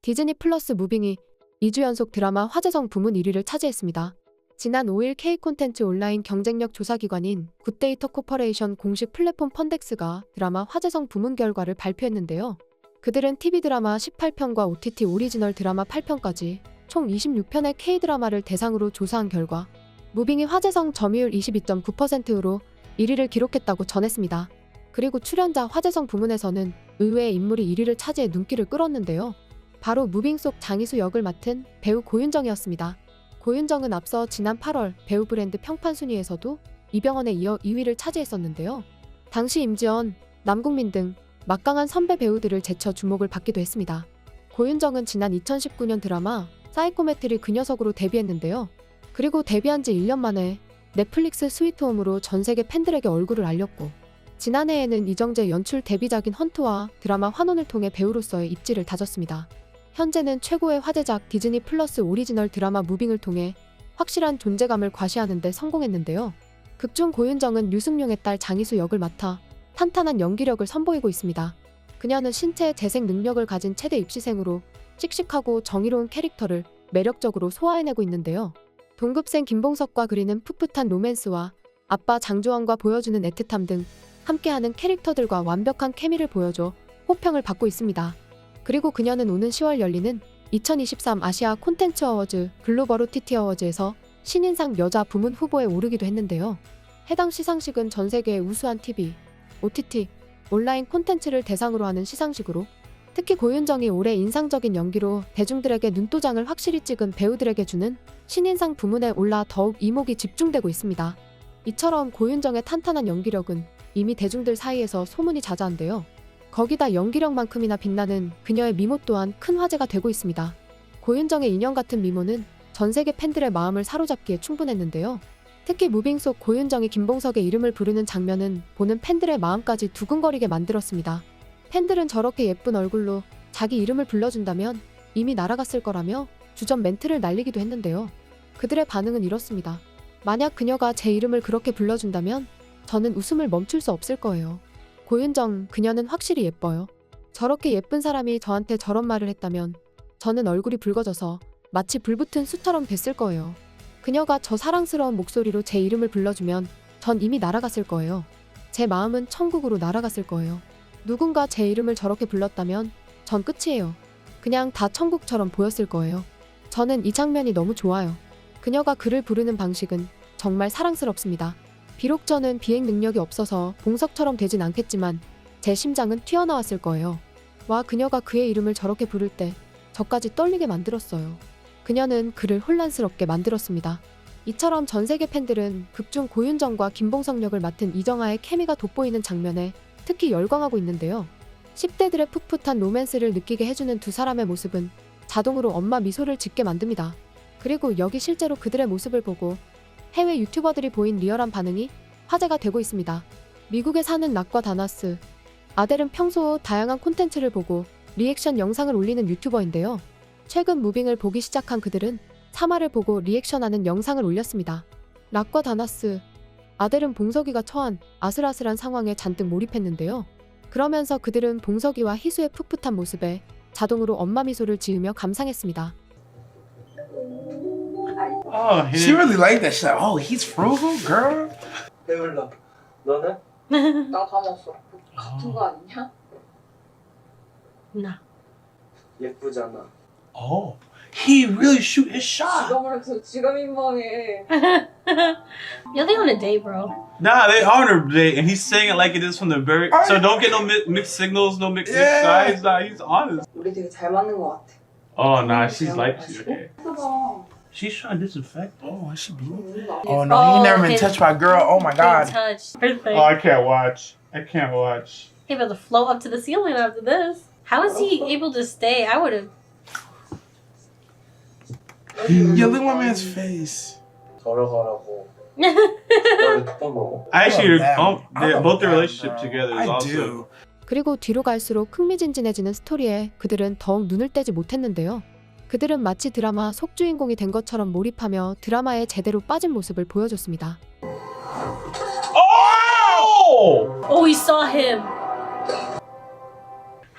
디즈니 플러스 무빙이 2주 연속 드라마 화제성 부문 1위를 차지했습니다. 지난 5일 K콘텐츠 온라인 경쟁력 조사기관인 굿데이터 코퍼레이션 공식 플랫폼 펀덱스가 드라마 화제성 부문 결과를 발표했는데요. 그들은 TV 드라마 18편과 OTT 오리지널 드라마 8편까지 총 26편의 K드라마를 대상으로 조사한 결과 무빙이 화제성 점유율 22.9%로 1위를 기록했다고 전했습니다. 그리고 출연자 화제성 부문에서는 의외의 인물이 1위를 차지해 눈길을 끌었는데요. 바로 무빙 속 장희수 역을 맡은 배우 고윤정이었습니다. 고윤정은 앞서 지난 8월 배우 브랜드 평판 순위에서도 이병헌에 이어 2위를 차지했었는데요. 당시 임지연, 남궁민 등 막강한 선배 배우들을 제쳐 주목을 받기도 했습니다. 고윤정은 지난 2019년 드라마 사이코메트리 그 녀석으로 데뷔했는데요. 그리고 데뷔한 지 1년 만에 넷플릭스 스위트홈으로 전 세계 팬들에게 얼굴을 알렸고 지난해에는 이정재 연출 데뷔작인 헌트와 드라마 환혼을 통해 배우로서의 입지를 다졌습니다. 현재는 최고의 화제작 디즈니 플러스 오리지널 드라마 무빙을 통해 확실한 존재감을 과시하는 데 성공했는데요. 극중 고윤정은 류승룡의 딸 장희수 역을 맡아 탄탄한 연기력을 선보이고 있습니다. 그녀는 신체 재생 능력을 가진 최대 입시생으로 씩씩하고 정의로운 캐릭터를 매력적으로 소화해내고 있는데요. 동급생 김봉석과 그리는 풋풋한 로맨스와 아빠 장주환과 보여주는 애틋함 등 함께하는 캐릭터들과 완벽한 케미를 보여줘 호평을 받고 있습니다. 그리고 그녀는 오는 10월 열리는 2023 아시아 콘텐츠 어워즈 글로벌 OTT 어워즈에서 신인상 여자 부문 후보에 오르기도 했는데요. 해당 시상식은 전 세계의 우수한 TV, OTT, 온라인 콘텐츠를 대상으로 하는 시상식으로 특히 고윤정이 올해 인상적인 연기로 대중들에게 눈도장을 확실히 찍은 배우들에게 주는 신인상 부문에 올라 더욱 이목이 집중되고 있습니다. 이처럼 고윤정의 탄탄한 연기력은 이미 대중들 사이에서 소문이 자자한데요. 거기다 연기력만큼이나 빛나는 그녀의 미모 또한 큰 화제가 되고 있습니다. 고윤정의 인형 같은 미모는 전 세계 팬들의 마음을 사로잡기에 충분했는데요. 특히 무빙 속 고윤정이 김봉석의 이름을 부르는 장면은 보는 팬들의 마음까지 두근거리게 만들었습니다. 팬들은 저렇게 예쁜 얼굴로 자기 이름을 불러준다면 이미 날아갔을 거라며 주전 멘트를 날리기도 했는데요. 그들의 반응은 이렇습니다. 만약 그녀가 제 이름을 그렇게 불러준다면 저는 웃음을 멈출 수 없을 거예요. 고윤정, 그녀는 확실히 예뻐요. 저렇게 예쁜 사람이 저한테 저런 말을 했다면 저는 얼굴이 붉어져서 마치 불붙은 숯처럼 됐을 거예요. 그녀가 저 사랑스러운 목소리로 제 이름을 불러주면 전 이미 날아갔을 거예요. 제 마음은 천국으로 날아갔을 거예요. 누군가 제 이름을 저렇게 불렀다면 전 끝이에요. 그냥 다 천국처럼 보였을 거예요. 저는 이 장면이 너무 좋아요. 그녀가 그를 부르는 방식은 정말 사랑스럽습니다. 비록 저는 비행 능력이 없어서 봉석처럼 되진 않겠지만 제 심장은 튀어나왔을 거예요. 와, 그녀가 그의 이름을 저렇게 부를 때 저까지 떨리게 만들었어요. 그녀는 그를 혼란스럽게 만들었습니다. 이처럼 전 세계 팬들은 극중 고윤정과 김봉석 역을 맡은 이정아의 케미가 돋보이는 장면에 특히 열광하고 있는데요. 10대들의 풋풋한 로맨스를 느끼게 해주는 두 사람의 모습은 자동으로 엄마 미소를 짓게 만듭니다. 그리고 여기 실제로 그들의 모습을 보고 해외 유튜버들이 보인 리얼한 반응이 화제가 되고 있습니다. 미국에 사는 락과 다나스, 아델은 평소 다양한 콘텐츠를 보고 리액션 영상을 올리는 유튜버인데요. 최근 무빙을 보기 시작한 그들은 3화를 보고 리액션하는 영상을 올렸습니다. 락과 다나스, 아델은 봉석이가 처한 아슬아슬한 상황에 잔뜩 몰입했는데요. 그러면서 그들은 봉석이와 희수의 풋풋한 모습에 자동으로 엄마 미소를 지으며 감상했습니다. She really liked that. She's like, oh, he's frugal, girl. 배불러. 너는? 나 다 먹었어. 같은 거 아니냐? 나. 예쁘잖아. Oh, he really shoot his shot. 지갑을 해서 지갑 민망해. Yeah, they on a date, bro. Nah, they are on a date, and he's saying it like it is from the very. Are So you- don't get no mixed signals, no mixed Yeah. sides. Nah, he's honest. 우리 되게 잘 맞는 거 같아. Oh nah, she's like, okay. 예쁘다. She's trying to disinfect. Oh, she beautiful. 나 Oh no, he never been his- touched by a girl. Oh my Big god. touch. Perfect. Oh, I can't watch. I can't watch. He about to float up to the ceiling after this. How is he able to stay? I would have. Yeah, look at my man's face. 걸어가라고. 너를 뚜껑 먹어. I actually, I love them. both their I love relationship them, together bro. is I awesome. do. 그리고 뒤로 갈수록 흥미진진해지는 스토리에 그들은 더욱 눈을 떼지 못했는데요. 그들은 마치 드라마 속주인공이 된 것처럼 몰입하며 드라마에 제대로 빠진 모습을 보여줬습니다. Oh! Oh, we saw him.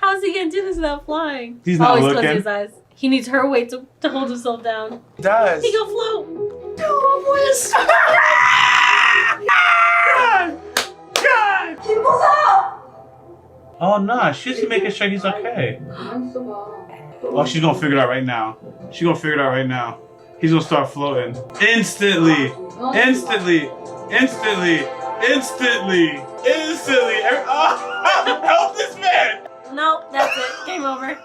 How's he gonna do this without flying? He's not Always looking. closing his eyes. He needs her weight to hold himself down. He does. He gonna float. Oh no, she's just making sure he's okay. 가만 있어봐. Oh, she's gonna figure it out right now. She's gonna figure it out right now. He's gonna start floating. Instantly. Instantly. Instantly. Instantly. Instantly. Help this man! Nope, that's it. Game over.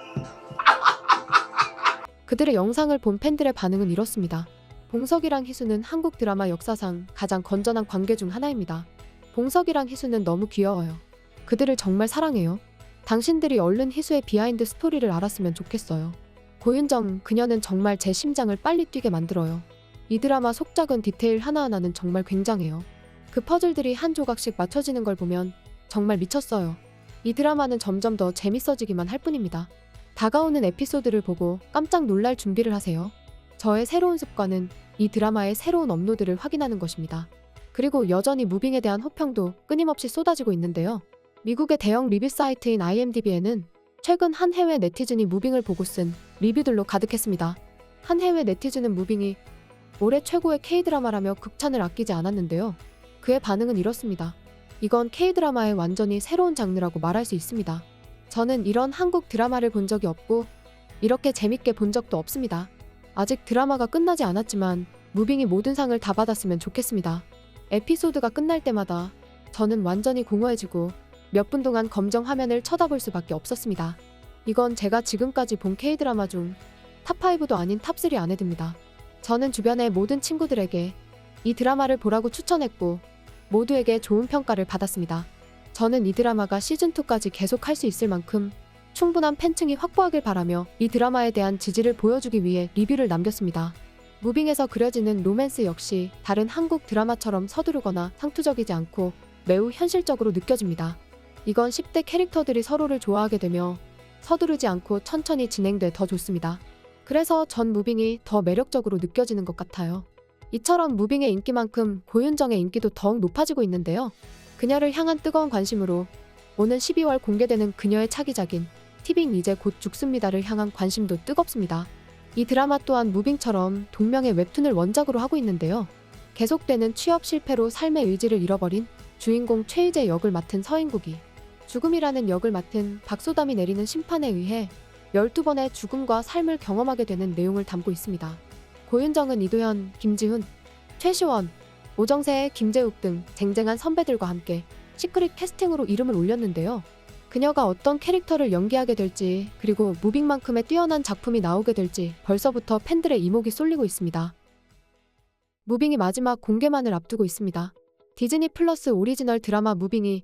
그들의 영상을 본 팬들의 반응은 이렇습니다. 봉석이랑 희수는 한국 드라마 역사상 가장 건전한 관계 중 하나입니다. 봉석이랑 희수는 너무 귀여워요. 그들을 정말 사랑해요. 당신들이 얼른 희수의 비하인드 스토리를 알았으면 좋겠어요. 고윤정, 그녀는 정말 제 심장을 빨리 뛰게 만들어요. 이 드라마 속작은 디테일 하나하나는 정말 굉장해요. 그 퍼즐들이 한 조각씩 맞춰지는 걸 보면 정말 미쳤어요. 이 드라마는 점점 더 재밌어지기만 할 뿐입니다. 다가오는 에피소드를 보고 깜짝 놀랄 준비를 하세요. 저의 새로운 습관은 이 드라마의 새로운 업로드를 확인하는 것입니다. 그리고 여전히 무빙에 대한 호평도 끊임없이 쏟아지고 있는데요. 미국의 대형 리뷰 사이트인 IMDb에는 최근 한 해외 네티즌이 무빙을 보고 쓴 리뷰들로 가득했습니다. 한 해외 네티즌은 무빙이 올해 최고의 K-드라마라며 극찬을 아끼지 않았는데요. 그의 반응은 이렇습니다. 이건 K-드라마의 완전히 새로운 장르라고 말할 수 있습니다. 저는 이런 한국 드라마를 본 적이 없고 이렇게 재밌게 본 적도 없습니다. 아직 드라마가 끝나지 않았지만 무빙이 모든 상을 다 받았으면 좋겠습니다. 에피소드가 끝날 때마다 저는 완전히 공허해지고 몇 분 동안 검정 화면을 쳐다볼 수밖에 없었습니다. 이건 제가 지금까지 본 K-드라마 중 탑5도 아닌 탑3 안에 듭니다. 저는 주변의 모든 친구들에게 이 드라마를 보라고 추천했고 모두에게 좋은 평가를 받았습니다. 저는 이 드라마가 시즌2까지 계속 할 수 있을 만큼 충분한 팬층이 확보하길 바라며 이 드라마에 대한 지지를 보여주기 위해 리뷰를 남겼습니다. 무빙에서 그려지는 로맨스 역시 다른 한국 드라마처럼 서두르거나 상투적이지 않고 매우 현실적으로 느껴집니다. 이건 10대 캐릭터들이 서로를 좋아하게 되며 서두르지 않고 천천히 진행돼 더 좋습니다. 그래서 전 무빙이 더 매력적으로 느껴지는 것 같아요. 이처럼 무빙의 인기만큼 고윤정의 인기도 더욱 높아지고 있는데요. 그녀를 향한 뜨거운 관심으로 오는 12월 공개되는 그녀의 차기작인 티빙 이제 곧 죽습니다를 향한 관심도 뜨겁습니다. 이 드라마 또한 무빙처럼 동명의 웹툰을 원작으로 하고 있는데요. 계속되는 취업 실패로 삶의 의지를 잃어버린 주인공 최희재 역을 맡은 서인국이 죽음이라는 역을 맡은 박소담이 내리는 심판에 의해 12번의 죽음과 삶을 경험하게 되는 내용을 담고 있습니다. 고윤정은 이도현, 김지훈, 최시원, 오정세, 김재욱 등 쟁쟁한 선배들과 함께 시크릿 캐스팅으로 이름을 올렸는데요. 그녀가 어떤 캐릭터를 연기하게 될지 그리고 무빙만큼의 뛰어난 작품이 나오게 될지 벌써부터 팬들의 이목이 쏠리고 있습니다. 무빙이 마지막 공개만을 앞두고 있습니다. 디즈니 플러스 오리지널 드라마 무빙이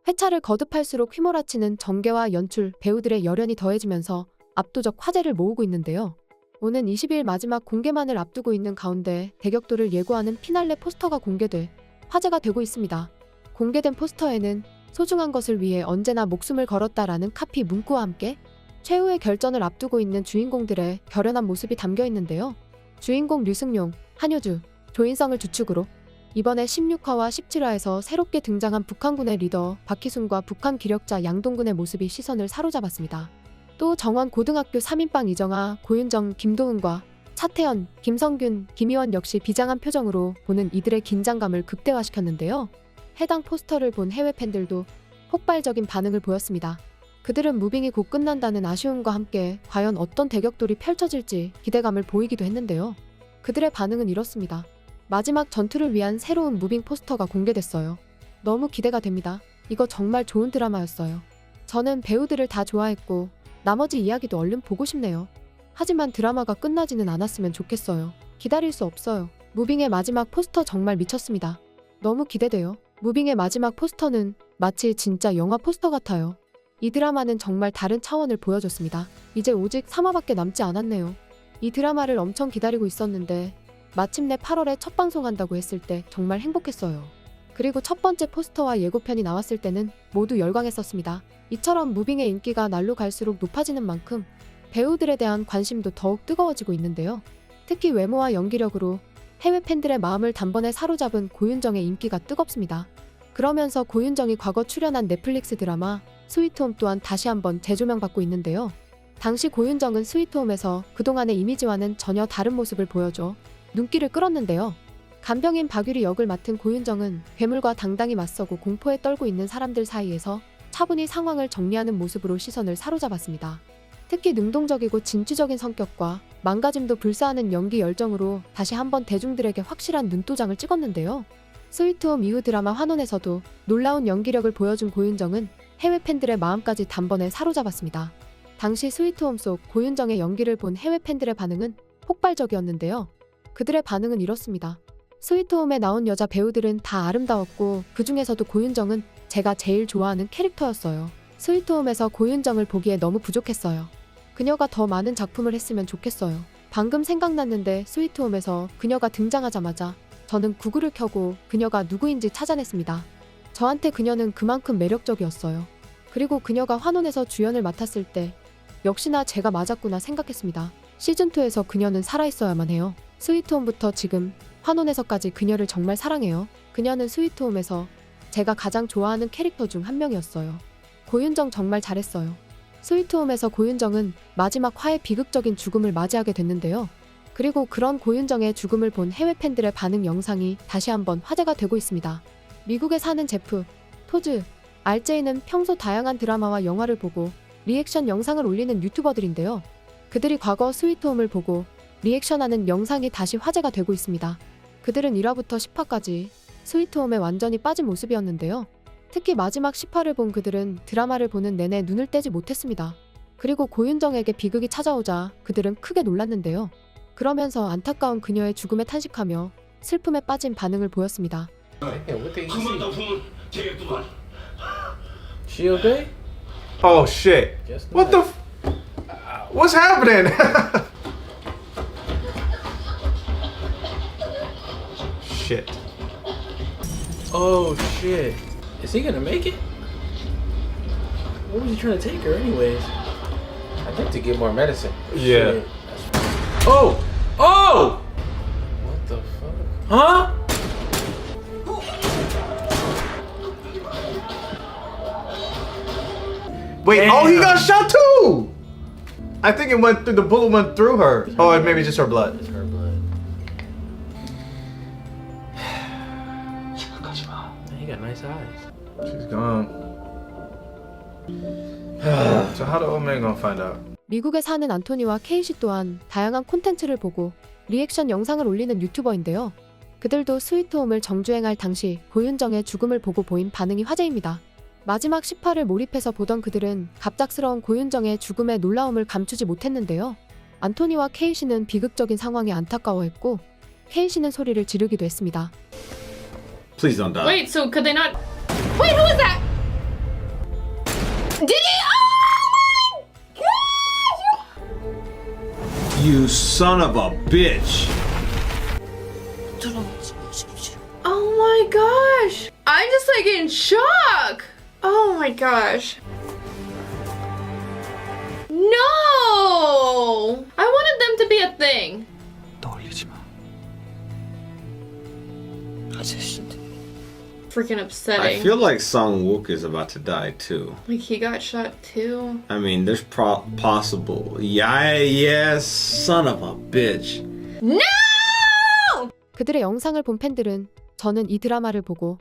회차를 거듭할수록 휘몰아치는 전개와 연출, 배우들의 열연이 더해지면서 압도적 화제를 모으고 있는데요. 오는 20일 마지막 공개만을 앞두고 있는 가운데 대격돌을 예고하는 피날레 포스터가 공개돼 화제가 되고 있습니다. 공개된 포스터에는 소중한 것을 위해 언제나 목숨을 걸었다라는 카피 문구와 함께 최후의 결전을 앞두고 있는 주인공들의 결연한 모습이 담겨 있는데요. 주인공 류승룡, 한효주, 조인성을 주축으로 이번에 16화와 17화에서 새롭게 등장한 북한군의 리더 박희순과 북한 기력자 양동근의 모습이 시선을 사로잡았습니다. 또 정원 고등학교 3인방 이정아, 고윤정, 김도훈과 차태현, 김성균, 김희원 역시 비장한 표정으로 보는 이들의 긴장감을 극대화시켰는데요. 해당 포스터를 본 해외 팬들도 폭발적인 반응을 보였습니다. 그들은 무빙이 곧 끝난다는 아쉬움과 함께 과연 어떤 대격돌이 펼쳐질지 기대감을 보이기도 했는데요. 그들의 반응은 이렇습니다. 마지막 전투를 위한 새로운 무빙 포스터가 공개됐어요. 너무 기대가 됩니다. 이거 정말 좋은 드라마였어요. 저는 배우들을 다 좋아했고 나머지 이야기도 얼른 보고 싶네요. 하지만 드라마가 끝나지는 않았으면 좋겠어요. 기다릴 수 없어요. 무빙의 마지막 포스터 정말 미쳤습니다. 너무 기대돼요. 무빙의 마지막 포스터는 마치 진짜 영화 포스터 같아요. 이 드라마는 정말 다른 차원을 보여줬습니다. 이제 오직 3화밖에 남지 않았네요. 이 드라마를 엄청 기다리고 있었는데 마침내 8월에 첫 방송한다고 했을 때 정말 행복했어요. 그리고 첫 번째 포스터와 예고편이 나왔을 때는 모두 열광했었습니다. 이처럼 무빙의 인기가 날로 갈수록 높아지는 만큼 배우들에 대한 관심도 더욱 뜨거워지고 있는데요. 특히 외모와 연기력으로 해외 팬들의 마음을 단번에 사로잡은 고윤정의 인기가 뜨겁습니다. 그러면서 고윤정이 과거 출연한 넷플릭스 드라마 스위트홈 또한 다시 한번 재조명받고 있는데요. 당시 고윤정은 스위트홈에서 그동안의 이미지와는 전혀 다른 모습을 보여줘 눈길을 끌었는데요. 간병인 박유리 역을 맡은 고윤정은 괴물과 당당히 맞서고 공포에 떨고 있는 사람들 사이에서 차분히 상황을 정리하는 모습으로 시선을 사로잡았습니다. 특히 능동적이고 진취적인 성격과 망가짐도 불사하는 연기 열정으로 다시 한번 대중들에게 확실한 눈도장을 찍었는데요. 스위트홈 이후 드라마 환혼에서도 놀라운 연기력을 보여준 고윤정은 해외 팬들의 마음까지 단번에 사로잡았습니다. 당시 스위트홈 속 고윤정의 연기를 본 해외 팬들의 반응은 폭발적이었는데요. 그들의 반응은 이렇습니다. 스위트홈에 나온 여자 배우들은 다 아름다웠고 그 중에서도 고윤정은 제가 제일 좋아하는 캐릭터였어요. 스위트홈에서 고윤정을 보기에 너무 부족했어요. 그녀가 더 많은 작품을 했으면 좋겠어요. 방금 생각났는데 스위트홈에서 그녀가 등장하자마자 저는 구글을 켜고 그녀가 누구인지 찾아냈습니다. 저한테 그녀는 그만큼 매력적이었어요. 그리고 그녀가 환혼에서 주연을 맡았을 때 역시나 제가 맞았구나 생각했습니다. 시즌2에서 그녀는 살아있어야만 해요. 스위트홈부터 지금 환혼에서까지 그녀를 정말 사랑해요. 그녀는 스위트홈에서 제가 가장 좋아하는 캐릭터 중 한 명이었어요. 고윤정 정말 잘했어요. 스위트홈에서 고윤정은 마지막 화의 비극적인 죽음을 맞이하게 됐는데요. 그리고 그런 고윤정의 죽음을 본 해외 팬들의 반응 영상이 다시 한번 화제가 되고 있습니다. 미국에 사는 제프, 토즈, RJ는 평소 다양한 드라마와 영화를 보고 리액션 영상을 올리는 유튜버들인데요. 그들이 과거 스위트홈을 보고 리액션하는 영상이 다시 화제가 되고 있습니다. 그들은 1화부터 10화까지 스위트홈에 완전히 빠진 모습이었는데요. 특히 마지막 10화를 본 그들은 드라마를 보는 내내 눈을 떼지 못했습니다. 그리고 고윤정에게 비극이 찾아오자 그들은 크게 놀랐는데요. 그러면서 안타까운 그녀의 죽음에 탄식하며 슬픔에 빠진 반응을 보였습니다. Shield Day? Oh shit. Guess What not. what's happening? Shit. Oh shit. Is he gonna make it? What was he trying to take her anyways? I think to get more medicine. Yeah. Shit. Oh! Oh! What the fuck? Huh? Wait, oh, he got shot too! I think it went through, the bullet went through her. Oh, maybe just her blood. It's her blood. He got nice eyes. She's gone. So how the old man gonna find out? 미국에 사는 안토니와 케이시 또한 다양한 콘텐츠를 보고 리액션 영상을 올리는 유튜버인데요. 그들도 스위트홈을 정주행할 당시 고윤정의 죽음을 보고 보인 반응이 화제입니다. 마지막 10화를 몰입해서 보던 그들은 갑작스러운 고윤정의 죽음의 놀라움을 감추지 못했는데요. 안토니와 케이시는 비극적인 상황에 안타까워했고 케이시는 소리를 지르기도 했습니다. Please don't die. Wait, so could they not? Wait, who is that? Did he? You son of a bitch. Oh my gosh! I'm just like in shock! Oh my gosh. No! I wanted them to be a thing. Freaking I upsetting. feel like Song Wook is about to die too. Like he got shot too. I mean, there's possible. Yeah, yes, son of a bitch. No! 그들의 영상을 본 팬들은 저는 이 드라마를 보고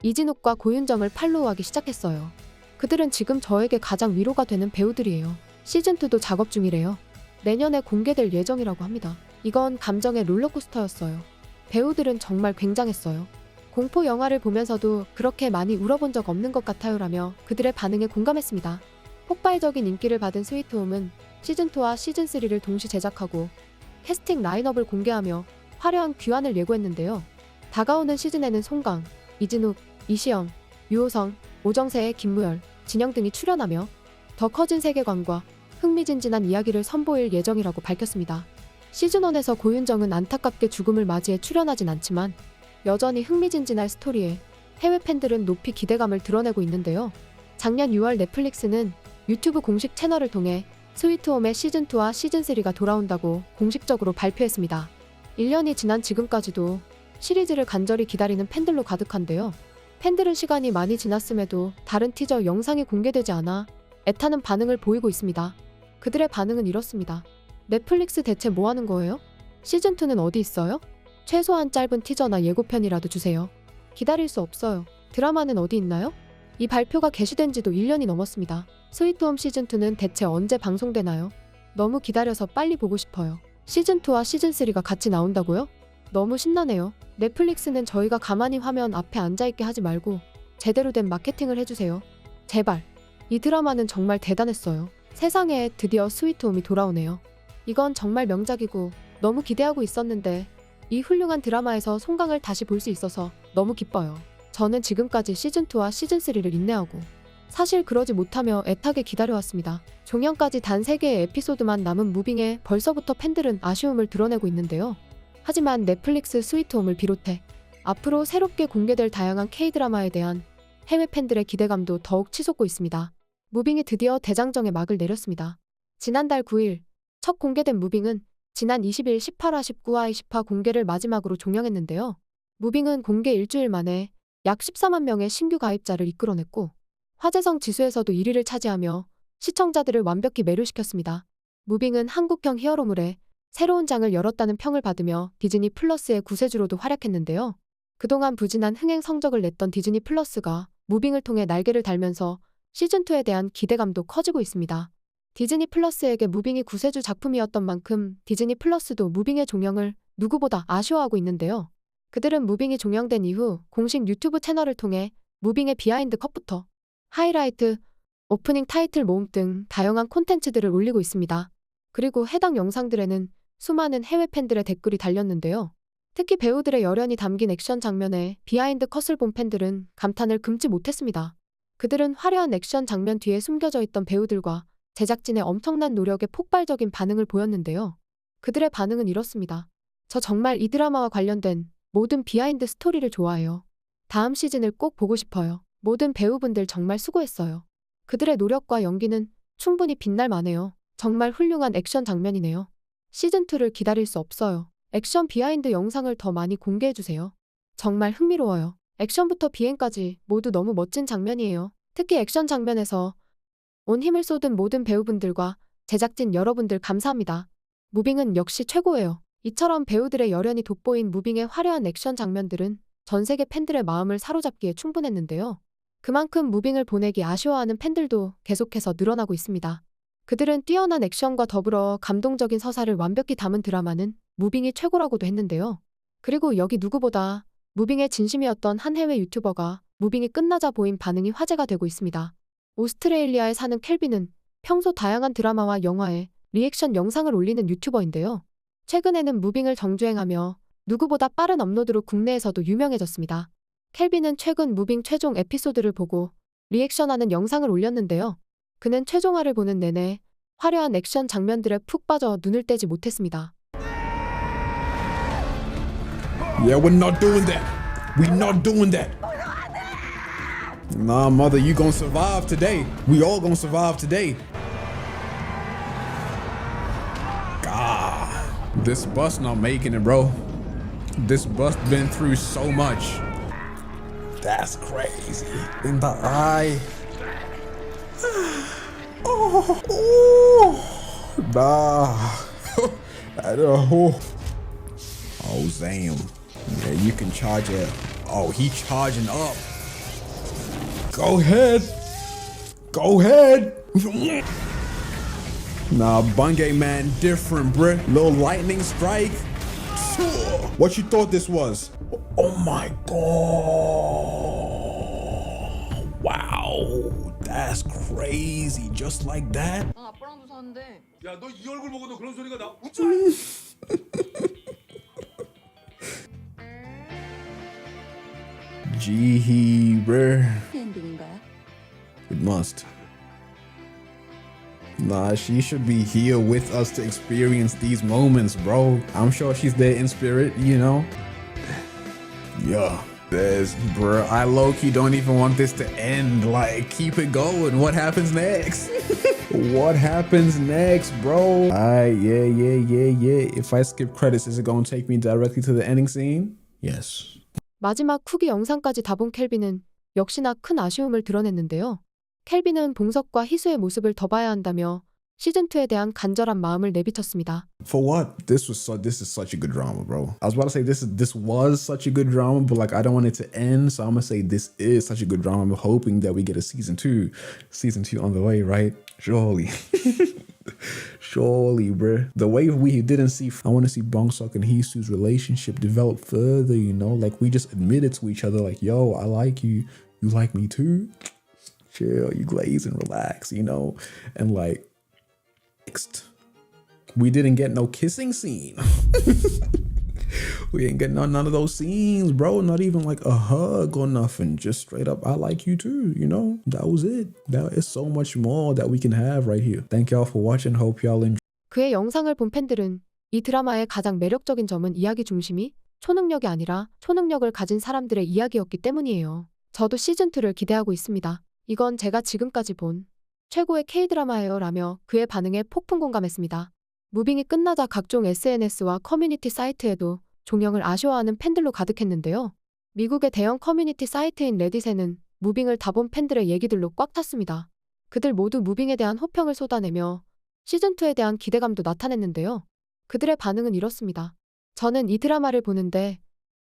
이진욱과 고윤정을 팔로우하기 시작했어요. 그들은 지금 저에게 가장 위로가 되는 배우들이에요. 시즌2도 작업 중이래요. 내년에 공개될 예정이라고 합니다. 이건 감정의 롤러코스터였어요. 배우들은 정말 굉장했어요. 공포 영화를 보면서도 그렇게 많이 울어본 적 없는 것 같아요라며 그들의 반응에 공감했습니다. 폭발적인 인기를 받은 스위트홈은 시즌2와 시즌3를 동시 제작하고 캐스팅 라인업을 공개하며 화려한 귀환을 예고했는데요. 다가오는 시즌에는 송강, 이진욱, 이시영, 유호성, 오정세의 김무열, 진영 등이 출연하며 더 커진 세계관과 흥미진진한 이야기를 선보일 예정이라고 밝혔습니다. 시즌1에서 고윤정은 안타깝게 죽음을 맞이해 출연하진 않지만 여전히 흥미진진할 스토리에 해외 팬들은 높이 기대감을 드러내고 있는데요. 작년 6월 넷플릭스는 유튜브 공식 채널을 통해 스위트홈의 시즌2와 시즌3가 돌아온다고 공식적으로 발표했습니다. 1년이 지난 지금까지도 시리즈를 간절히 기다리는 팬들로 가득한데요. 팬들은 시간이 많이 지났음에도 다른 티저 영상이 공개되지 않아 애타는 반응을 보이고 있습니다. 그들의 반응은 이렇습니다. 넷플릭스 대체 뭐 하는 거예요? 시즌2는 어디 있어요? 최소한 짧은 티저나 예고편이라도 주세요. 기다릴 수 없어요. 드라마는 어디 있나요? 이 발표가 게시된 지도 1년이 넘었습니다. 스위트홈 시즌2는 대체 언제 방송되나요? 너무 기다려서 빨리 보고 싶어요. 시즌2와 시즌3가 같이 나온다고요? 너무 신나네요. 넷플릭스는 저희가 가만히 화면 앞에 앉아있게 하지 말고 제대로 된 마케팅을 해주세요. 제발. 이 드라마는 정말 대단했어요. 세상에 드디어 스위트홈이 돌아오네요. 이건 정말 명작이고 너무 기대하고 있었는데 이 훌륭한 드라마에서 송강을 다시 볼 수 있어서 너무 기뻐요. 저는 지금까지 시즌2와 시즌3를 인내하고 사실 그러지 못하며 애타게 기다려왔습니다. 종영까지 단 3개의 에피소드만 남은 무빙에 벌써부터 팬들은 아쉬움을 드러내고 있는데요. 하지만 넷플릭스 스위트홈을 비롯해 앞으로 새롭게 공개될 다양한 K-드라마에 대한 해외 팬들의 기대감도 더욱 치솟고 있습니다. 무빙이 드디어 대장정에 막을 내렸습니다. 지난달 9일 첫 공개된 무빙은 지난 20일 18화, 19화, 20화 공개를 마지막으로 종영했는데요. 무빙은 공개 일주일 만에 약 14만 명의 신규 가입자를 이끌어냈고 화제성 지수에서도 1위를 차지하며 시청자들을 완벽히 매료시켰습니다. 무빙은 한국형 히어로물에 새로운 장을 열었다는 평을 받으며 디즈니 플러스의 구세주로도 활약했는데요. 그동안 부진한 흥행 성적을 냈던 디즈니 플러스가 무빙을 통해 날개를 달면서 시즌2에 대한 기대감도 커지고 있습니다. 디즈니 플러스에게 무빙이 구세주 작품이었던 만큼 디즈니 플러스도 무빙의 종영을 누구보다 아쉬워하고 있는데요. 그들은 무빙이 종영된 이후 공식 유튜브 채널을 통해 무빙의 비하인드 컷부터 하이라이트, 오프닝 타이틀 모음 등 다양한 콘텐츠들을 올리고 있습니다. 그리고 해당 영상들에는 수많은 해외 팬들의 댓글이 달렸는데요. 특히 배우들의 열연이 담긴 액션 장면에 비하인드 컷을 본 팬들은 감탄을 금치 못했습니다. 그들은 화려한 액션 장면 뒤에 숨겨져 있던 배우들과 제작진의 엄청난 노력에 폭발적인 반응을 보였는데요. 그들의 반응은 이렇습니다. 저 정말 이 드라마와 관련된 모든 비하인드 스토리를 좋아해요. 다음 시즌을 꼭 보고 싶어요. 모든 배우분들 정말 수고했어요. 그들의 노력과 연기는 충분히 빛날 만해요. 정말 훌륭한 액션 장면이네요. 시즌2를 기다릴 수 없어요. 액션 비하인드 영상을 더 많이 공개해주세요. 정말 흥미로워요. 액션부터 비행까지 모두 너무 멋진 장면이에요. 특히 액션 장면에서 온 힘을 쏟은 모든 배우분들과 제작진 여러분들 감사합니다. 무빙은 역시 최고예요. 이처럼 배우들의 열연이 돋보인 무빙의 화려한 액션 장면들은 전 세계 팬들의 마음을 사로잡기에 충분했는데요. 그만큼 무빙을 보내기 아쉬워하는 팬들도 계속해서 늘어나고 있습니다. 그들은 뛰어난 액션과 더불어 감동적인 서사를 완벽히 담은 드라마는 무빙이 최고라고도 했는데요. 그리고 여기 누구보다 무빙의 진심이었던 한 해외 유튜버가 무빙이 끝나자 보인 반응이 화제가 되고 있습니다. 오스트레일리아에 사는 켈빈은 평소 다양한 드라마와 영화에 리액션 영상을 올리는 유튜버인데요. 최근에는 무빙을 정주행하며 누구보다 빠른 업로드로 국내에서도 유명해졌습니다. 켈빈은 최근 무빙 최종 에피소드를 보고 리액션하는 영상을 올렸는데요. 그는 최종화를 보는 내내 화려한 액션 장면들에 푹 빠져 눈을 떼지 못했습니다. Yeah, we're not doing that. We're not doing that. Nah, mother, you gonna survive today. We all gonna survive today. God, this bus not making it, bro. This bus been through so much. That's crazy. In the eye. Nah. Oh, damn. Yeah, you can charge it. Oh, he charging up. Go ahead. Go ahead. Nah, Bungay man different, bruh. Little lightning strike. What you thought this was? Oh my god. Wow. That's crazy. Just like that. 아빠랑도 사는데. 야, 너 이 얼굴 보고도 그런 소리가 나? Gee, bruh. 엔딩인가요? It must. Nah, she should be here with us to experience these moments, bro. I'm sure she's there in spirit, you know? Yeah, there's, bruh, I low-key don't even want this to end. Like, keep it going. What happens next? What happens next, bro? Alright, yeah. If I skip credits, is it gonna take me directly to the ending scene? Yes. 마지막 후기 영상까지 다 본 켈빈은 역시나 큰 아쉬움을 드러냈는데요. 켈빈은 봉석과 희수의 모습을 더 봐야 한다며 시즌2에 대한 간절한 마음을 내비쳤습니다. For what? This is such a good drama, bro. I was about to say this was such a good drama, but like I don't want it to end, so I'm gonna say this is such a good drama. I'm hoping that we get a season two on the way, right? Surely. Surely, bruh. The way we didn't see, I want to see Bong-seok and Heesu's relationship develop further, you know? Like, we just admitted to each other, like, yo, I like you. You like me too? Chill, you glaze and relax, you know? And like, next, we didn't get no kissing scene. We ain't getting none of those scenes, bro. Not even like a hug or nothing. Just straight up, I like you too, you know? That was it. There is so much more that we can have right here. Thank y'all for watching. Hope y'all enjoy. 그의 영상을 본 팬들은 이 드라마의 가장 매력적인 점은 이야기 중심이 초능력이 아니라 초능력을 가진 사람들의 이야기였기 때문이에요. 저도 시즌2를 기대하고 있습니다. 이건 제가 지금까지 본 최고의 K-드라마예요 라며 그의 반응에 폭풍 공감했습니다. 무빙이 끝나자 각종 SNS와 커뮤니티 사이트에도 종영을 아쉬워하는 팬들로 가득했는데요. 미국의 대형 커뮤니티 사이트인 레딧에는 무빙을 다 본 팬들의 얘기들로 꽉 찼습니다. 그들 모두 무빙에 대한 호평을 쏟아내며 시즌2에 대한 기대감도 나타냈는데요. 그들의 반응은 이렇습니다. 저는 이 드라마를 보는데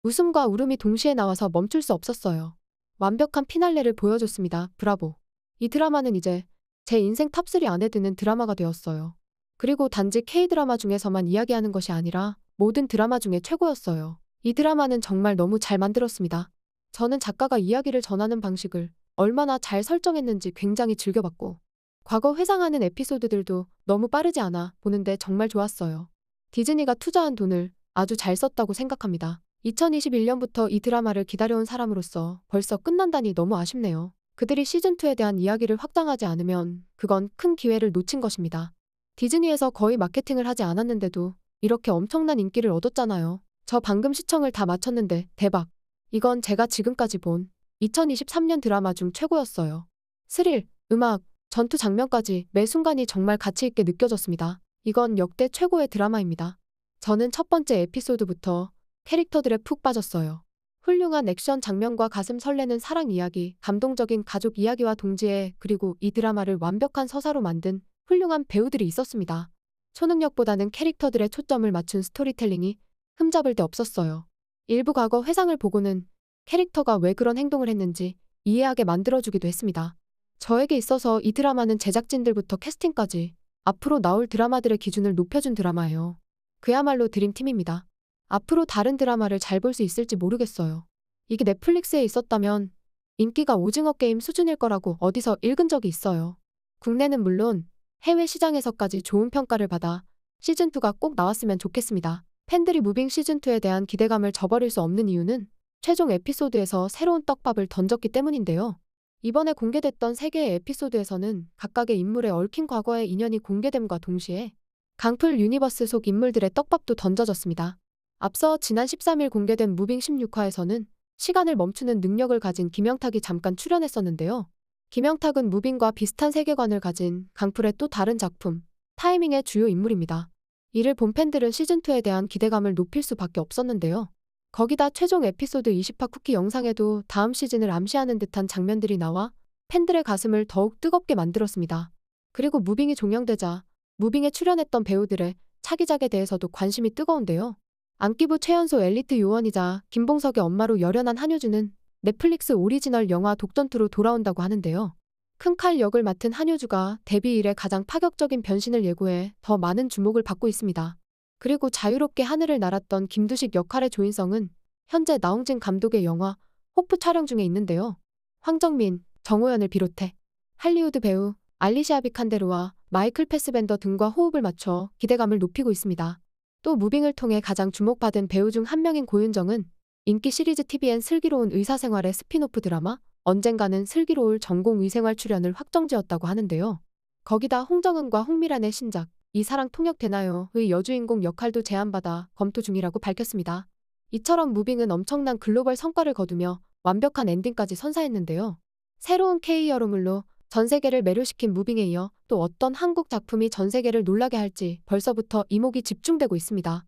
웃음과 울음이 동시에 나와서 멈출 수 없었어요. 완벽한 피날레를 보여줬습니다. 브라보. 이 드라마는 이제 제 인생 탑3 안에 드는 드라마가 되었어요. 그리고 단지 K-드라마 중에서만 이야기하는 것이 아니라 모든 드라마 중에 최고였어요. 이 드라마는 정말 너무 잘 만들었습니다. 저는 작가가 이야기를 전하는 방식을 얼마나 잘 설정했는지 굉장히 즐겨봤고 과거 회상하는 에피소드들도 너무 빠르지 않아 보는데 정말 좋았어요. 디즈니가 투자한 돈을 아주 잘 썼다고 생각합니다. 2021년부터 이 드라마를 기다려온 사람으로서 벌써 끝난다니 너무 아쉽네요. 그들이 시즌2에 대한 이야기를 확장하지 않으면 그건 큰 기회를 놓친 것입니다. 디즈니에서 거의 마케팅을 하지 않았는데도 이렇게 엄청난 인기를 얻었잖아요. 저 방금 시청을 다 마쳤는데 대박. 이건 제가 지금까지 본 2023년 드라마 중 최고였어요. 스릴, 음악, 전투 장면까지 매 순간이 정말 가치 있게 느껴졌습니다. 이건 역대 최고의 드라마입니다. 저는 첫 번째 에피소드부터 캐릭터들에 푹 빠졌어요. 훌륭한 액션 장면과 가슴 설레는 사랑 이야기, 감동적인 가족 이야기와 동지애, 그리고 이 드라마를 완벽한 서사로 만든 훌륭한 배우들이 있었습니다. 초능력보다는 캐릭터들의 초점을 맞춘 스토리텔링이 흠잡을 데 없었어요. 일부 과거 회상을 보고는 캐릭터가 왜 그런 행동을 했는지 이해하게 만들어주기도 했습니다. 저에게 있어서 이 드라마는 제작진들부터 캐스팅까지 앞으로 나올 드라마들의 기준을 높여준 드라마예요. 그야말로 드림팀입니다. 앞으로 다른 드라마를 잘 볼 수 있을지 모르겠어요. 이게 넷플릭스에 있었다면 인기가 오징어 게임 수준일 거라고 어디서 읽은 적이 있어요. 국내는 물론 해외 시장에서까지 좋은 평가를 받아 시즌2가 꼭 나왔으면 좋겠습니다. 팬들이 무빙 시즌2에 대한 기대감을 저버릴 수 없는 이유는 최종 에피소드에서 새로운 떡밥을 던졌기 때문인데요. 이번에 공개됐던 3개의 에피소드에서는 각각의 인물의 얽힌 과거의 인연이 공개됨과 동시에 강풀 유니버스 속 인물들의 떡밥도 던져졌습니다. 앞서 지난 13일 공개된 무빙 16화에서는 시간을 멈추는 능력을 가진 김영탁이 잠깐 출연했었는데요. 김영탁은 무빙과 비슷한 세계관을 가진 강풀의 또 다른 작품, 타이밍의 주요 인물입니다. 이를 본 팬들은 시즌2에 대한 기대감을 높일 수밖에 없었는데요. 거기다 최종 에피소드 20화 쿠키 영상에도 다음 시즌을 암시하는 듯한 장면들이 나와 팬들의 가슴을 더욱 뜨겁게 만들었습니다. 그리고 무빙이 종영되자 무빙에 출연했던 배우들의 차기작에 대해서도 관심이 뜨거운데요. 안기부 최연소 엘리트 요원이자 김봉석의 엄마로 열연한 한효주는 넷플릭스 오리지널 영화 독전투로 돌아온다고 하는데요. 큰칼 역을 맡은 한효주가 데뷔 이래 가장 파격적인 변신을 예고해 더 많은 주목을 받고 있습니다. 그리고 자유롭게 하늘을 날았던 김두식 역할의 조인성은 현재 나홍진 감독의 영화 호프 촬영 중에 있는데요. 황정민, 정호연을 비롯해 할리우드 배우 알리시아 비칸데르와 마이클 패스벤더 등과 호흡을 맞춰 기대감을 높이고 있습니다. 또 무빙을 통해 가장 주목받은 배우 중 한 명인 고윤정은 인기 시리즈 TVN 슬기로운 의사생활의 스피노프 드라마 언젠가는 슬기로울 전공의생활 출연을 확정지었다고 하는데요. 거기다 홍정은과 홍미란의 신작 이 사랑 통역되나요?의 여주인공 역할도 제안받아 검토 중이라고 밝혔습니다. 이처럼 무빙은 엄청난 글로벌 성과를 거두며 완벽한 엔딩까지 선사했는데요. 새로운 K 여러물로 전 세계를 매료시킨 무빙에 이어 또 어떤 한국 작품이 전 세계를 놀라게 할지 벌써부터 이목이 집중되고 있습니다.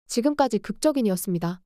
지금까지 극적인이었습니다.